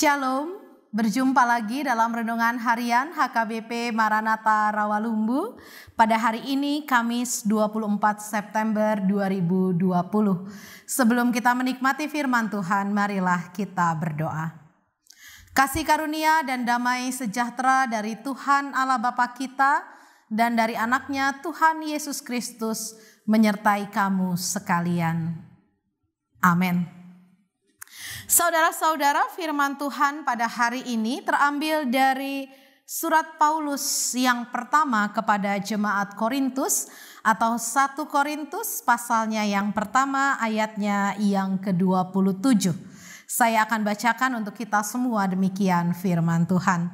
Shalom, berjumpa lagi dalam Renungan Harian HKBP Maranatha Rawalumbu pada hari ini Kamis 24 September 2020. Sebelum kita menikmati firman Tuhan, marilah kita berdoa. Kasih karunia dan damai sejahtera dari Tuhan Allah Bapa kita dan dari anaknya Tuhan Yesus Kristus menyertai kamu sekalian. Amin. Saudara-saudara, firman Tuhan pada hari ini terambil dari surat Paulus yang pertama kepada jemaat Korintus atau 1 Korintus pasalnya yang pertama ayatnya yang ke-27. Saya akan bacakan untuk kita semua demikian firman Tuhan.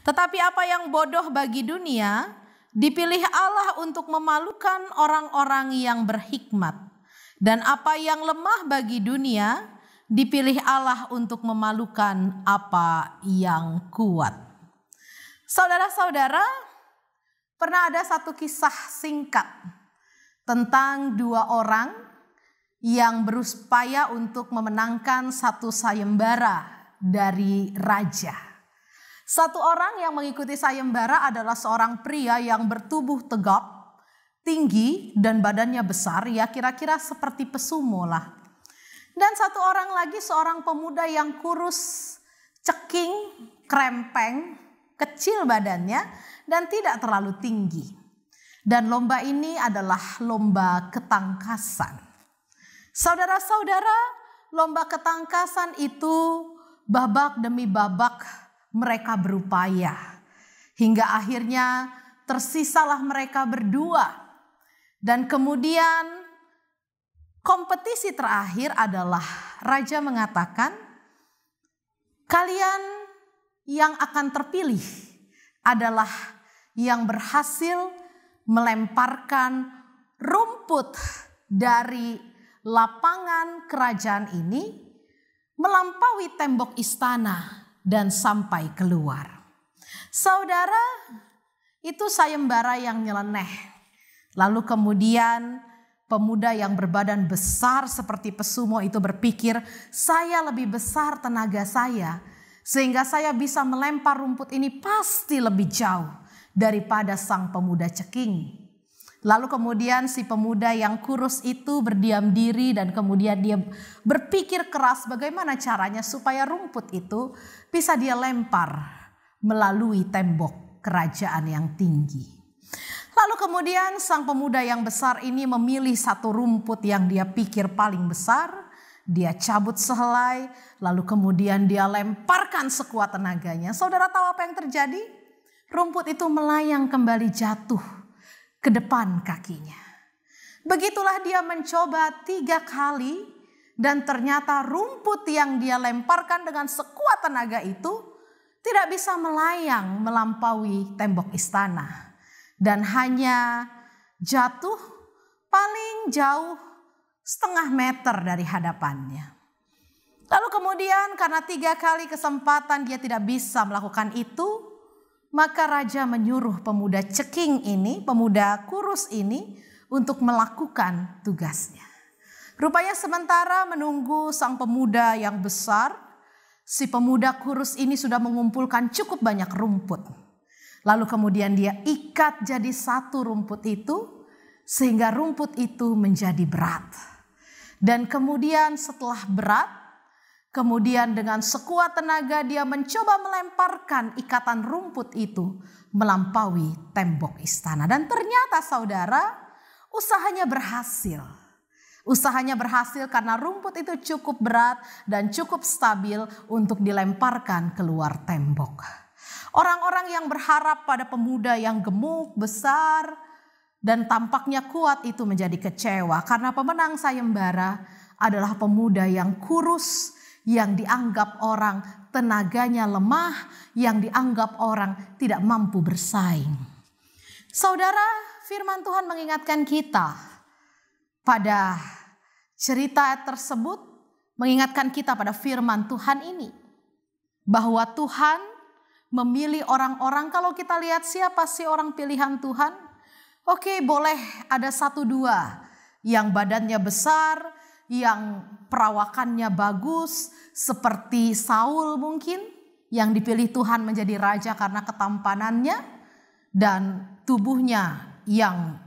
Tetapi apa yang bodoh bagi dunia dipilih Allah untuk memalukan orang-orang yang berhikmat, dan apa yang lemah bagi dunia dipilih Allah untuk memalukan apa yang kuat. Saudara-saudara, pernah ada satu kisah singkat tentang dua orang yang berupaya untuk memenangkan satu sayembara dari raja. Satu orang yang mengikuti sayembara adalah seorang pria yang bertubuh tegap, tinggi dan badannya besar, ya kira-kira seperti pesumo lah. Dan satu orang lagi seorang pemuda yang kurus, ceking, krempeng, kecil badannya dan tidak terlalu tinggi. Dan lomba ini adalah lomba ketangkasan. Saudara-saudara, lomba ketangkasan itu babak demi babak mereka berupaya. Hingga akhirnya tersisalah mereka berdua. Dan kemudian kompetisi terakhir adalah raja mengatakan, kalian yang akan terpilih adalah yang berhasil melemparkan rumput dari lapangan kerajaan ini melampaui tembok istana dan sampai keluar. Saudara, itu sayembara yang nyeleneh. Lalu kemudian pemuda yang berbadan besar seperti pesumo itu berpikir, saya lebih besar tenaga saya, sehingga saya bisa melempar rumput ini pasti lebih jauh daripada sang pemuda ceking. Lalu kemudian si pemuda yang kurus itu berdiam diri dan kemudian dia berpikir keras bagaimana caranya supaya rumput itu bisa dia lempar melalui tembok kerajaan yang tinggi. Lalu kemudian sang pemuda yang besar ini memilih satu rumput yang dia pikir paling besar. Dia cabut sehelai, lalu kemudian dia lemparkan sekuat tenaganya. Saudara tahu apa yang terjadi? Rumput itu melayang kembali jatuh ke depan kakinya. Begitulah dia mencoba 3 kali dan ternyata rumput yang dia lemparkan dengan sekuat tenaga itu tidak bisa melayang melampaui tembok istana. Dan hanya jatuh paling jauh setengah meter dari hadapannya. Lalu kemudian karena 3 kali kesempatan dia tidak bisa melakukan itu, maka raja menyuruh pemuda ceking ini, pemuda kurus ini untuk melakukan tugasnya. Rupanya sementara menunggu sang pemuda yang besar, si pemuda kurus ini sudah mengumpulkan cukup banyak rumput. Lalu kemudian dia ikat jadi satu rumput itu sehingga rumput itu menjadi berat. Dan kemudian setelah berat, kemudian dengan sekuat tenaga dia mencoba melemparkan ikatan rumput itu melampaui tembok istana. Dan ternyata saudara, usahanya berhasil. Usahanya berhasil karena rumput itu cukup berat dan cukup stabil untuk dilemparkan keluar tembok. Orang-orang yang berharap pada pemuda yang gemuk, besar, dan tampaknya kuat itu menjadi kecewa. Karena pemenang sayembara adalah pemuda yang kurus, yang dianggap orang tenaganya lemah, yang dianggap orang tidak mampu bersaing. Saudara, firman Tuhan mengingatkan kita pada cerita tersebut, mengingatkan kita pada firman Tuhan ini. Bahwa Tuhan memilih orang-orang, kalau kita lihat siapa sih orang pilihan Tuhan? Oke, boleh ada 1-2 yang badannya besar, yang perawakannya bagus seperti Saul mungkin. yang dipilih Tuhan menjadi raja karena ketampanannya dan tubuhnya yang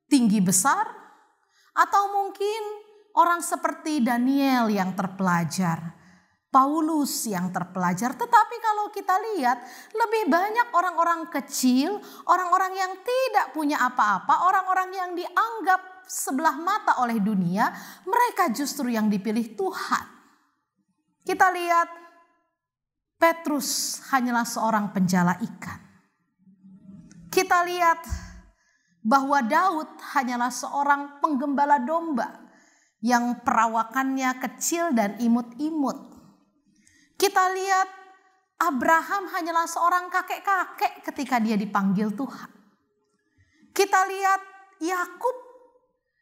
tinggi besar, atau mungkin orang seperti Daniel yang terpelajar, Paulus yang terpelajar. Tetapi kalau kita lihat, lebih banyak orang-orang kecil, orang-orang yang tidak punya apa-apa, orang-orang yang dianggap sebelah mata oleh dunia, mereka justru yang dipilih Tuhan. Kita lihat Petrus hanyalah seorang penjala ikan. Kita lihat bahwa Daud hanyalah seorang penggembala domba yang perawakannya kecil dan imut-imut. Kita lihat Abraham hanyalah seorang kakek-kakek ketika dia dipanggil Tuhan. Kita lihat Yakub,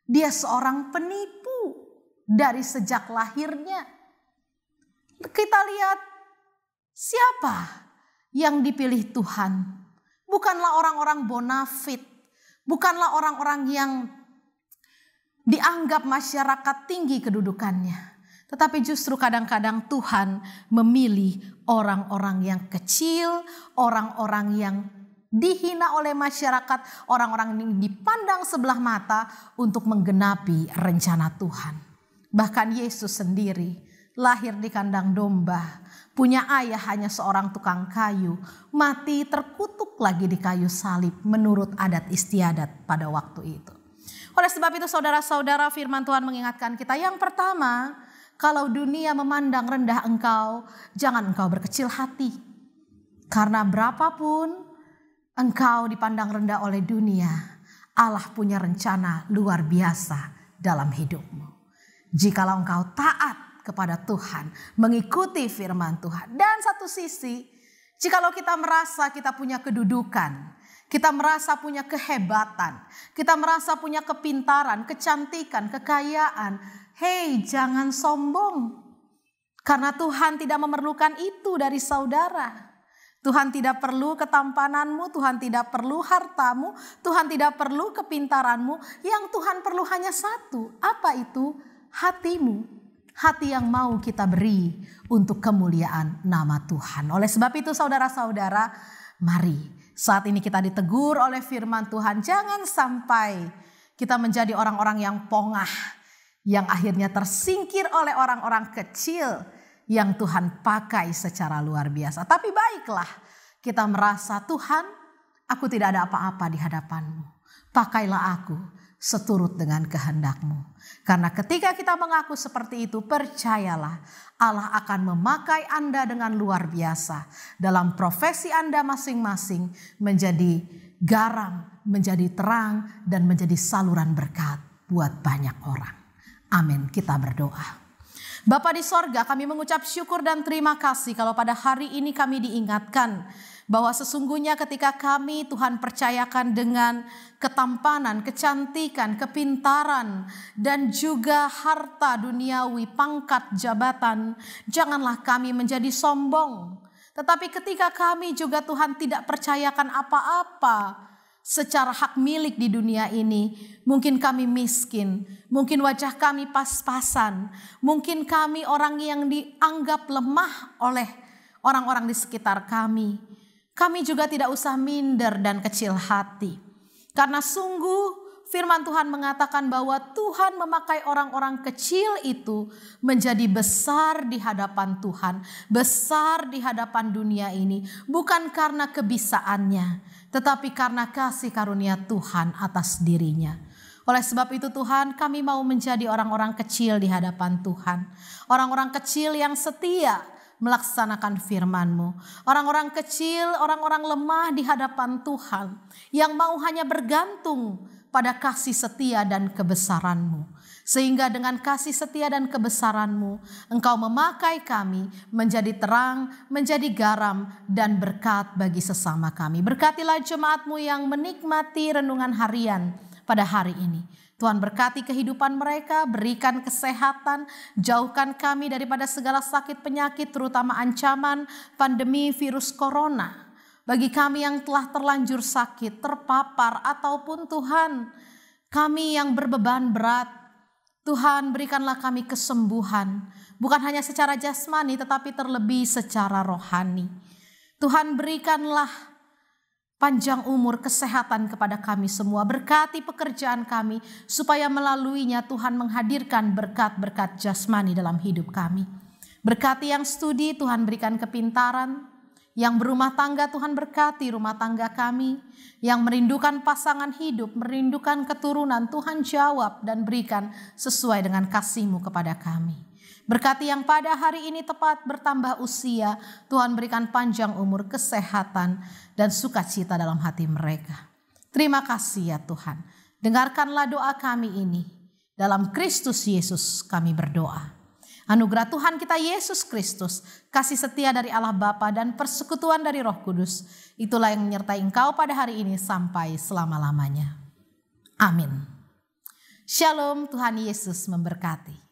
dia seorang penipu dari sejak lahirnya. Kita lihat siapa yang dipilih Tuhan? Bukanlah orang-orang bonafit, bukanlah orang-orang yang dianggap masyarakat tinggi kedudukannya, tetapi justru kadang-kadang Tuhan memilih orang-orang yang kecil, orang-orang yang dihina oleh masyarakat, orang-orang yang dipandang sebelah mata untuk menggenapi rencana Tuhan. Bahkan Yesus sendiri lahir di kandang domba, punya ayah hanya seorang tukang kayu, mati terkutuk lagi di kayu salib menurut adat istiadat pada waktu itu. Oleh sebab itu saudara-saudara, firman Tuhan mengingatkan kita, yang pertama, kalau dunia memandang rendah engkau, jangan engkau berkecil hati. Karena berapapun engkau dipandang rendah oleh dunia, Allah punya rencana luar biasa dalam hidupmu. Jikalau engkau taat kepada Tuhan, mengikuti firman Tuhan. Dan satu sisi, jikalau kita merasa kita punya kedudukan, kita merasa punya kehebatan, kita merasa punya kepintaran, kecantikan, kekayaan, hei, jangan sombong. Karena Tuhan tidak memerlukan itu dari saudara. Tuhan tidak perlu ketampananmu, Tuhan tidak perlu hartamu, Tuhan tidak perlu kepintaranmu. Yang Tuhan perlu hanya satu. Apa itu? Hatimu. Hati yang mau kita beri untuk kemuliaan nama Tuhan. Oleh sebab itu saudara-saudara, mari saat ini kita ditegur oleh firman Tuhan. Jangan sampai kita menjadi orang-orang yang pongah, yang akhirnya tersingkir oleh orang-orang kecil yang Tuhan pakai secara luar biasa. Tapi baiklah kita merasa, Tuhan, aku tidak ada apa-apa di hadapan-Mu. Pakailah aku seturut dengan kehendak-Mu. Karena ketika kita mengaku seperti itu, percayalah Allah akan memakai Anda dengan luar biasa dalam profesi Anda masing-masing, menjadi garam, menjadi terang, dan menjadi saluran berkat buat banyak orang. Amin. Kita berdoa. Bapa di sorga, kami mengucap syukur dan terima kasih kalau pada hari ini kami diingatkan bahwa sesungguhnya ketika kami Tuhan percayakan dengan ketampanan, kecantikan, kepintaran, dan juga harta duniawi, pangkat, jabatan, janganlah kami menjadi sombong. Tetapi ketika kami juga Tuhan tidak percayakan apa-apa secara hak milik di dunia ini, mungkin kami miskin, mungkin wajah kami pas-pasan, mungkin kami orang yang dianggap lemah oleh orang-orang di sekitar kami. Kami juga tidak usah minder dan kecil hati. Karena sungguh firman Tuhan mengatakan bahwa Tuhan memakai orang-orang kecil itu menjadi besar di hadapan Tuhan, besar di hadapan dunia ini, bukan karena kebisaannya, tetapi karena kasih karunia Tuhan atas dirinya. Oleh sebab itu Tuhan, kami mau menjadi orang-orang kecil di hadapan Tuhan, orang-orang kecil yang setia melaksanakan firman-Mu. Orang-orang kecil, orang-orang lemah di hadapan Tuhan, yang mau hanya bergantung pada kasih setia dan kebesaran-Mu. Sehingga dengan kasih setia dan kebesaran-Mu, Engkau memakai kami menjadi terang, menjadi garam, dan berkat bagi sesama kami. Berkatilah jemaat-Mu yang menikmati renungan harian pada hari ini. Tuhan berkati kehidupan mereka, berikan kesehatan, jauhkan kami daripada segala sakit penyakit, terutama ancaman pandemi virus corona. Bagi kami yang telah terlanjur sakit, terpapar, ataupun Tuhan, kami yang berbeban berat, Tuhan berikanlah kami kesembuhan, bukan hanya secara jasmani tetapi terlebih secara rohani. Tuhan berikanlah panjang umur, kesehatan kepada kami semua. Berkati pekerjaan kami supaya melaluinya Tuhan menghadirkan berkat-berkat jasmani dalam hidup kami. Berkati yang studi, Tuhan berikan kepintaran. Yang berumah tangga, Tuhan berkati rumah tangga kami. Yang merindukan pasangan hidup, merindukan keturunan, Tuhan jawab dan berikan sesuai dengan kasih-Mu kepada kami. Berkati yang pada hari ini tepat bertambah usia, Tuhan berikan panjang umur, kesehatan, dan sukacita dalam hati mereka. Terima kasih ya Tuhan. Dengarkanlah doa kami ini. Dalam Kristus Yesus kami berdoa. Anugerah Tuhan kita Yesus Kristus, kasih setia dari Allah Bapa dan persekutuan dari Roh Kudus, itulah yang menyertai engkau pada hari ini sampai selama-lamanya. Amin. Shalom, Tuhan Yesus memberkati.